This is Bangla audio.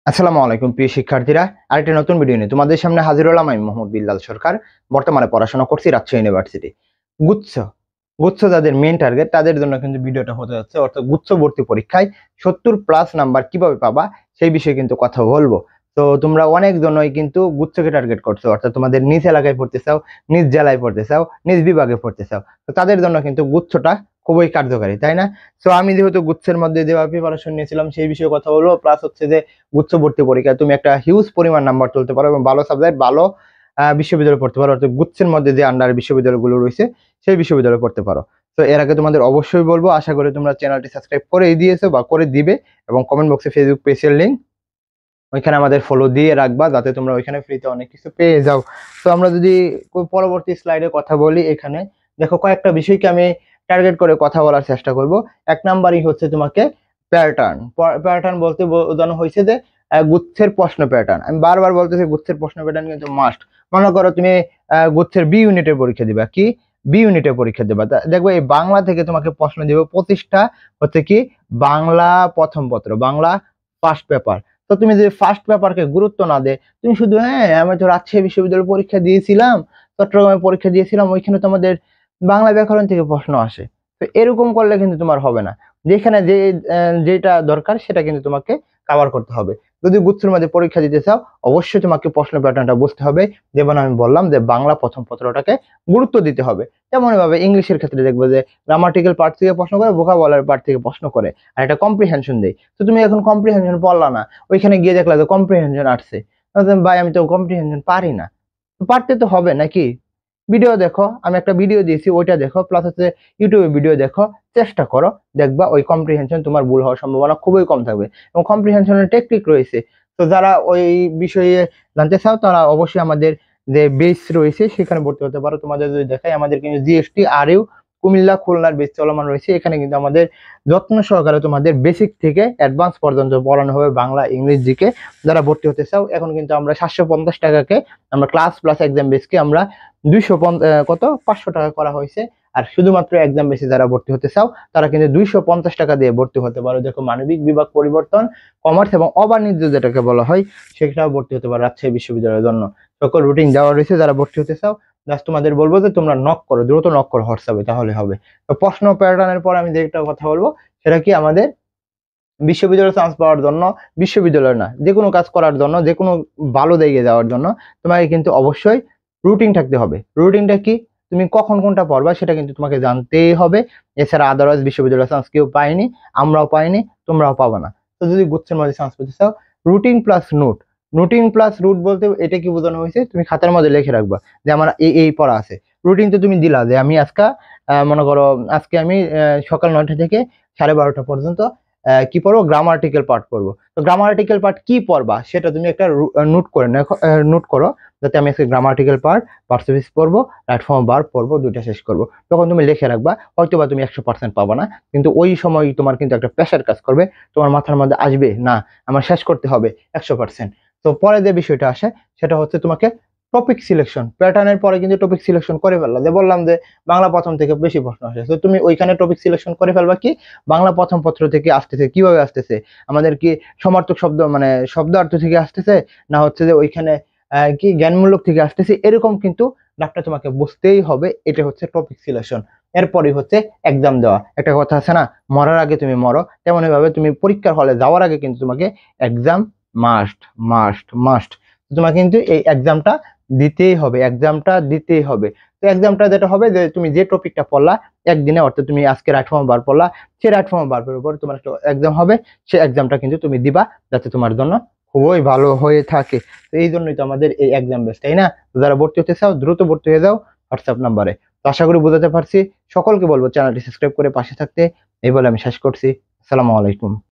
আসসালামু আলাইকুম প্রিয় শিক্ষার্থীরা, আরেকটি নতুন ভিডিও নিয়ে তোমাদের সামনে হাজির হলাম। আমি মোহাম্মদ বিল্লাল সরকার। বর্তমানে পড়াশোনা করছি রাজশাহী ইউনিভার্সিটি। গুচ্ছ গুচ্ছ যাদের মেইন টার্গেট তাদের জন্য কিন্তু ভিডিওটা হতে যাচ্ছে। অর্থাৎ গুচ্ছ ভর্তি পরীক্ষায় 70+ নাম্বার কিভাবে পাবা সেই বিষয়ে কিন্তু কথা বলবো। তো তোমরা অনেক জনই কিন্তু গুচ্ছকে টার্গেট করছো, অর্থাৎ তোমাদের নিজ এলাকায় পড়তে চাও, নিজ জেলায় পড়তে চাও, নিজ বিভাগে পড়তে চাও। তো তাদের জন্য কিন্তু গুচ্ছটা খুবই কার্যকারী, তাই না? তো আমি যেহেতু গুচ্ছের মধ্যে যেভাবে প্রিপারেশন নিয়েছিলাম সেই বিষয়ে কথা বলবো। প্লাস হচ্ছে যে গুচ্ছ ভর্তি পরীক্ষায় তুমি একটা হিউজ পরিমাণ নাম্বার তুলতে পারো এবং ভালো সাবজেক্ট ভালো বিশ্ববিদ্যালয়ে পড়তে পারো। অর্থাৎ গুচ্ছের মধ্যে যে আন্ডার বিশ্ববিদ্যালয়গুলো রয়েছে সেই বিশ্ববিদ্যালয়ে পড়তে পারো। তো এর আগে তোমাদের অবশ্যই বলবো, আশা করি তোমরা চ্যানেলটি সাবস্ক্রাইব করেই দিয়েছো বা করে দিবে, এবং কমেন্ট বক্সে ফেসবুক পেজের লিঙ্ক ওইখানে আমাদের ফলো দিয়ে রাখবা, যাতে তোমরা ওইখানে ফ্রিতে অনেক কিছু পেয়ে যাও। তো আমরা যদি পরবর্তী স্লাইডে কথা বলি, এখানে দেখো কয়েকটা বিষয়কে আমি টার্গেট করে কথা বলার চেষ্টা করব। এক নাম্বারই হচ্ছে তোমাকে প্যাটার্ন। প্যাটার্ন বলতে বোঝানো হয়েছে যে গুচ্ছের প্রশ্ন প্যাটার্ন। আমি বারবার বলতেছি গুচ্ছের প্রশ্ন প্যাটার্ন কিন্তু মাস্ট। মনে করো তুমি গুচ্ছের বি ইউনিটের পরীক্ষা দিবা, কি বি ইউনিটের পরীক্ষা দিবা, দেখবো এই বাংলা থেকে তোমাকে প্রশ্ন দিবে 25টা, হচ্ছে কি বাংলা প্রথম পত্র, বাংলা ফার্স্ট পেপার। তো তুমি যদি ফার্স্ট পেপারকে গুরুত্ব না দে, তুমি শুধু হ্যাঁ আমি তো রাজশাহী বিশ্ববিদ্যালয়ে পরীক্ষা দিয়েছিলাম, চট্টগ্রামে পরীক্ষা দিয়েছিলাম, ওইখানে তো আমাদের বাংলা ব্যাকরণ থেকে প্রশ্ন আসে, তো এরকম করলে কিন্তু তোমার হবে না। যেখানে যেটা দরকার সেটা কিন্তু তোমাকে কভার করতে হবে। যদি গুচ্ছের মধ্যে পরীক্ষা দিতে চাও, অবশ্যই তোমাকে প্রশ্ন প্যাটার্নটা বুঝতে হবে। যেমন আমি বললাম যে বাংলা প্রথম পত্রটাকে গুরুত্ব দিতে হবে। তেমনই ভাবে ইংলিশের ক্ষেত্রে দেখবে যে গ্রামাটিক্যাল পার্ট থেকে প্রশ্ন করে, ভোকাবুলারি পার্ট থেকে প্রশ্ন করে, আর একটা কম্প্রিহেনশন দেয়। তো তুমি এখন কম্প্রিহেনশন পড়লা না, ওইখানে গিয়ে দেখলা যে কম্প্রিহেনশন আসছে, ভাই আমি তো কম্প্রিহেনশন পারি না। পারতে তো হবে নাকি? ভিডিও দেখো, আমি একটা ভিডিও দিয়েছি ওইটা দেখো, প্লাস হচ্ছে ইউটিউবে ভিডিও দেখো, চেষ্টা করো, দেখবা ওই কম্প্রিহেনশন তোমার ভুল হওয়ার সম্ভাবনা খুবই কম থাকবে। এবং কম্প্রিহেনশনের টেকনিক রয়েছে। তো যারা ওই বিষয়ে জানতে চাও তারা অবশ্যই আমাদের যে বেস রয়েছে সেখানে ভর্তি হতে পারো। তোমাদের যদি দেখাই, আমাদের কিন্তু জিএসটি আর ইউ কুমিল্লা খুলনার বেস চলমান রয়েছে। এখানে কিন্তু আমাদের যত্ন সহকারে তোমাদের বেসিক থেকে অ্যাডভান্স পর্যন্ত পড়ানো হবে বাংলা ইংরেজি জিকে। যারা ভর্তি হতে চাও, এখন কিন্তু আমরা 750 টাকাকে আমরা ক্লাস প্লাস এক্সাম বেসকে আমরা 500 টাকা করা হয়েছে। আর শুধুমাত্র এক্সাম বেসে যারা ভর্তি হতে চাও তারা কিন্তু 250 টাকা দিয়ে ভর্তি হতে পারো। দেখো মানবিক বিভাগ পরিবর্তন, কমার্স এবং অবাণিজ্য যেটাকে বলা হয় সেটাও ভর্তি হতে পারো রাজশাহী বিশ্ববিদ্যালয়ের জন্য। সকল রুটিন দেওয়া রয়েছে। যারা ভর্তি হতে চাও জাস্ট তোমাদের বলবো যে তোমরা নক করো, দ্রুত নক করো হোয়াটসঅ্যাপে, তাহলে হবে। তো প্রশ্ন প্যাটার্নের পর আমি যেটা কথা বলবো সেটা কি, আমাদের বিশ্ববিদ্যালয়ে চান্স পাওয়ার জন্য, বিশ্ববিদ্যালয় না যে কোনো কাজ করার জন্য, যে কোনো ভালো দিকে যাওয়ার জন্য তোমাকে কিন্তু অবশ্যই রুটিন থাকতে হবে। রুটিনটা কি, তুমি কখন কোনটা পড়বা সেটা কিন্তু তোমাকে জানতেই হবে। এছাড়া আদারওয়াইজ বিশ্ববিদ্যালয়ে চান্স কেউ পায়নি, আমরাও পাইনি, তোমরাও পাবা না। তো যদি গুচ্ছের মধ্যে চান্স পেতে চাও, routine plus note. Routine plus রুট বলতে এটা কি বোঝানো হয়েছে, তুমি খাতার মধ্যে লিখে রাখবা যে আমার এই পড়া আছে। রুটিন তো তুমি দিলা যে আমি আজকে মনে করো আজকে আমি সকাল 9টা থেকে 12:30 পর্যন্ত কি পড়বো, গ্রামাটিক্যাল পার্ট পড়বো। তো গ্রামাটিক্যাল পার্ট কি পড়বা সেটা তুমি একটা নোট করে নোট করো, যাতে আমি আজকে গ্রামাটিক্যাল পার্ট, পার্সিভিস পড়বো, রাইট ফর্ম ভার্ব পড়বো, দুইটা শেষ করবো। তখন তুমি লিখে রাখবা। হয়তো বা তুমি 100% পাবা না, কিন্তু ওই সময় তোমার কিন্তু একটা প্রেশার কাজ করবে, তোমার মাথার মধ্যে আসবে না আমার শেষ করতে হবে 100%। তো পরে যে বিষয়টা আসে সেটা হচ্ছে তোমাকে টপিক সিলেকশন। প্যাটার্নের পরে কিন্তু টপিক সিলেকশন করে ফেললা, যে বললাম যে বাংলা প্রথম থেকে বেশি প্রশ্ন আসে, তো তুমি ওইখানে টপিক সিলেকশন করে ফেলবা কি বাংলা প্রথম পত্র থেকে আসতেছে, কিভাবে আসতেছে, আমাদের কি সমার্থক শব্দ মানে শব্দার্থ থেকে আসতেছে, না হচ্ছে যে ওইখানে কি জ্ঞানমূলক থেকে আসতেছে, এরকম কিন্তু ডাক্তার তোমাকে বুঝতেই হবে। এটা হচ্ছে টপিক সিলেকশন। এরপরই হচ্ছে এক্সাম দেওয়া। একটা কথা আছে না, মরার আগে তুমি মরো, তেমন ভাবে তুমি পরীক্ষার হলে যাওয়ার আগে কিন্তু তোমাকে এক্সাম মাস্ট মাস্ট মাস্ট। তোমাকে কিন্তু এই এক্সামটা দিতেই হবে, এক্সামটা দিতেই হবে। তো এক্সামটা যেটা হবে যে তুমি যে টপিকটা পড়লা একদিনে, অর্থাৎ তুমি আজকে রাইট ফর্ম বার পড়লা, সেই রাইট ফর্ম বারের উপর তোমার একটা এক্সাম হবে, সেই এক্সামটা কিন্তু তুমি দিবা, যাতে তোমার জন্য খুবই ভালো হয়ে থাকে। তো এই জন্যই তো আমাদের এই এক্সাম বেস, তাই না? যারা ভর্তি হতে চাও দ্রুত ভর্তি হয়ে যাও হোয়াটসঅ্যাপ নাম্বারে। তো আশা করি বোঝাতে পারছি। সকলকে বলবো চ্যানেলটি সাবস্ক্রাইব করে পাশে থাকতে। এই বলে আমি শেষ করছি। আসসালামু আলাইকুম।